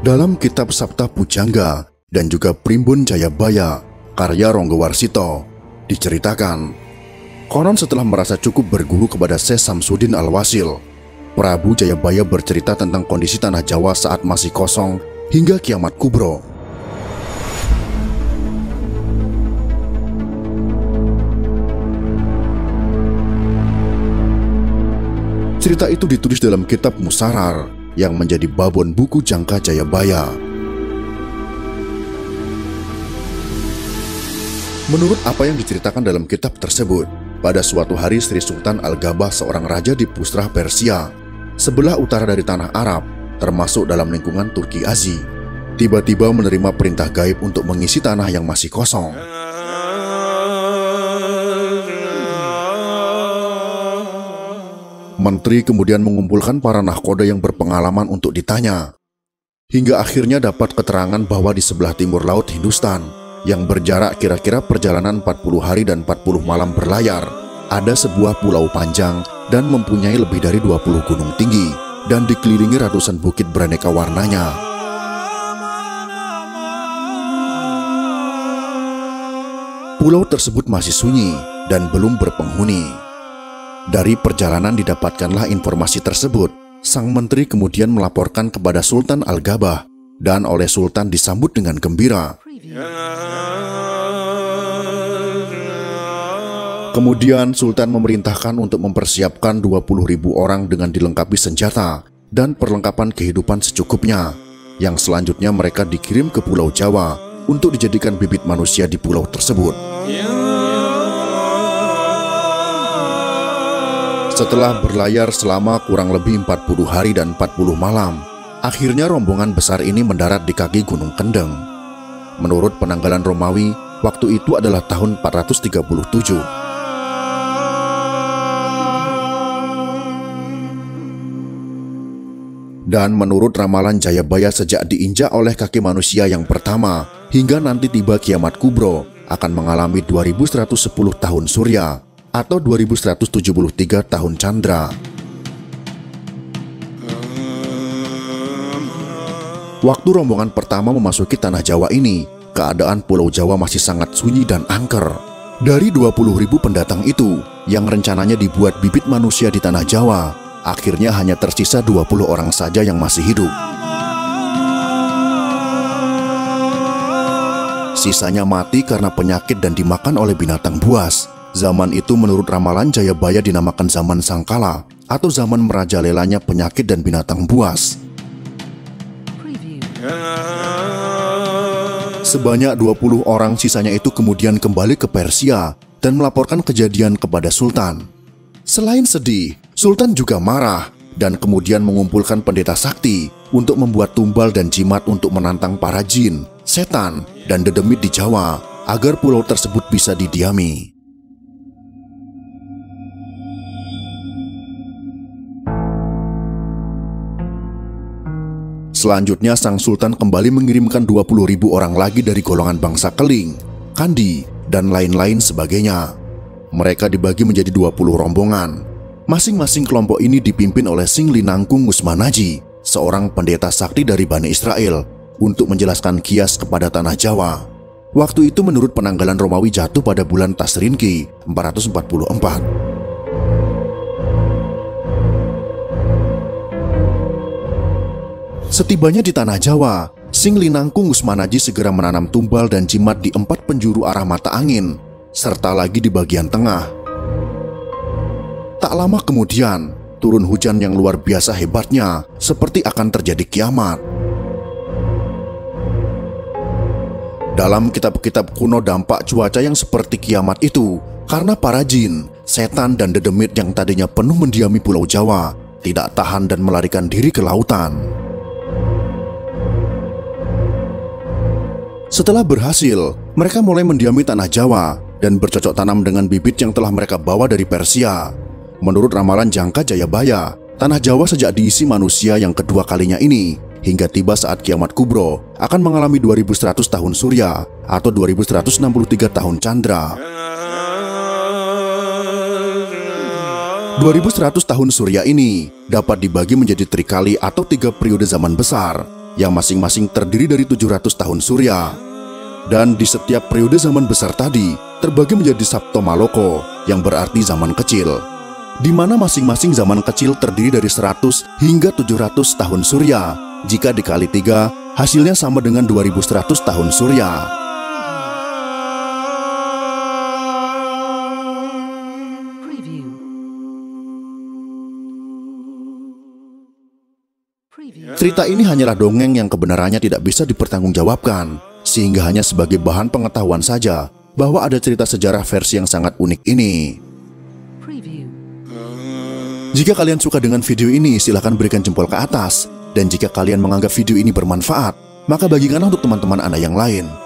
Dalam kitab Sabta Pujangga dan juga Primbon Jayabaya karya Ronggo Warsito diceritakan, konon setelah merasa cukup berguru kepada Syekh Samsudin Al-Wasil, Prabu Jayabaya bercerita tentang kondisi tanah Jawa saat masih kosong hingga kiamat kubro. Cerita itu ditulis dalam kitab Musarar yang menjadi babon buku Jangka Jayabaya. Menurut apa yang diceritakan dalam kitab tersebut, pada suatu hari Sri Sultan Al-Gabah, seorang raja di Pusrah Persia, sebelah utara dari tanah Arab, termasuk dalam lingkungan Turki Azi, tiba-tiba menerima perintah gaib untuk mengisi tanah yang masih kosong. Menteri kemudian mengumpulkan para nahkoda yang berpengalaman untuk ditanya. Hingga akhirnya dapat keterangan bahwa di sebelah timur laut Hindustan, yang berjarak kira-kira perjalanan 40 hari dan 40 malam berlayar, ada sebuah pulau panjang dan mempunyai lebih dari 20 gunung tinggi dan dikelilingi ratusan bukit beraneka warnanya. Pulau tersebut masih sunyi dan belum berpenghuni. Dari perjalanan didapatkanlah informasi tersebut. Sang menteri kemudian melaporkan kepada Sultan Al-Gabah dan oleh Sultan disambut dengan gembira. Kemudian Sultan memerintahkan untuk mempersiapkan 20.000 orang dengan dilengkapi senjata dan perlengkapan kehidupan secukupnya, yang selanjutnya mereka dikirim ke Pulau Jawa untuk dijadikan bibit manusia di pulau tersebut. Setelah berlayar selama kurang lebih 40 hari dan 40 malam, akhirnya rombongan besar ini mendarat di kaki Gunung Kendeng. Menurut penanggalan Romawi, waktu itu adalah tahun 437. Dan menurut ramalan Jayabaya, sejak diinjak oleh kaki manusia yang pertama, hingga nanti tiba kiamat kubro, akan mengalami 2110 tahun surya, atau 2173 tahun Chandra. Waktu rombongan pertama memasuki tanah Jawa ini, keadaan Pulau Jawa masih sangat sunyi dan angker. Dari 20.000 pendatang itu, yang rencananya dibuat bibit manusia di tanah Jawa, akhirnya hanya tersisa 20 orang saja yang masih hidup. Sisanya mati karena penyakit dan dimakan oleh binatang buas. Zaman itu menurut ramalan Jayabaya dinamakan zaman Sangkala atau zaman merajalelanya penyakit dan binatang buas. Sebanyak 20 orang sisanya itu kemudian kembali ke Persia dan melaporkan kejadian kepada Sultan. Selain sedih, Sultan juga marah dan kemudian mengumpulkan pendeta sakti untuk membuat tumbal dan jimat untuk menantang para jin, setan, dan dedemit di Jawa agar pulau tersebut bisa didiami. Selanjutnya sang sultan kembali mengirimkan 20.000 orang lagi dari golongan bangsa Keling, Kandi, dan lain-lain sebagainya. Mereka dibagi menjadi 20 rombongan. Masing-masing kelompok ini dipimpin oleh Singli Nangkung Usmanaji, seorang pendeta sakti dari Bani Israel, untuk menjelaskan kias kepada tanah Jawa. Waktu itu menurut penanggalan Romawi jatuh pada bulan Tasrinki 444. Setibanya di tanah Jawa, Singli Nangkung Usmanaji segera menanam tumbal dan jimat di 4 penjuru arah mata angin, serta lagi di bagian tengah. Tak lama kemudian, turun hujan yang luar biasa hebatnya, seperti akan terjadi kiamat. Dalam kitab-kitab kuno dampak cuaca yang seperti kiamat itu, karena para jin, setan, dan dedemit yang tadinya penuh mendiami Pulau Jawa, tidak tahan dan melarikan diri ke lautan. Setelah berhasil, mereka mulai mendiami tanah Jawa dan bercocok tanam dengan bibit yang telah mereka bawa dari Persia. Menurut ramalan Jangka Jayabaya, tanah Jawa sejak diisi manusia yang kedua kalinya ini, hingga tiba saat kiamat kubro, akan mengalami 2100 tahun surya atau 2163 tahun Chandra. 2100 tahun surya ini dapat dibagi menjadi trikali atau 3 periode zaman besar. yang masing-masing terdiri dari 700 tahun surya. Dan di setiap periode zaman besar tadi terbagi menjadi Sabto Maloko yang berarti zaman kecil, di mana masing-masing zaman kecil terdiri dari 100 hingga 700 tahun surya. Jika dikali 3, hasilnya sama dengan 2100 tahun surya. Cerita ini hanyalah dongeng yang kebenarannya tidak bisa dipertanggungjawabkan, sehingga hanya sebagai bahan pengetahuan saja bahwa ada cerita sejarah versi yang sangat unik ini. Jika kalian suka dengan video ini, silahkan berikan jempol ke atas. Dan jika kalian menganggap video ini bermanfaat, maka bagikanlah untuk teman-teman Anda yang lain.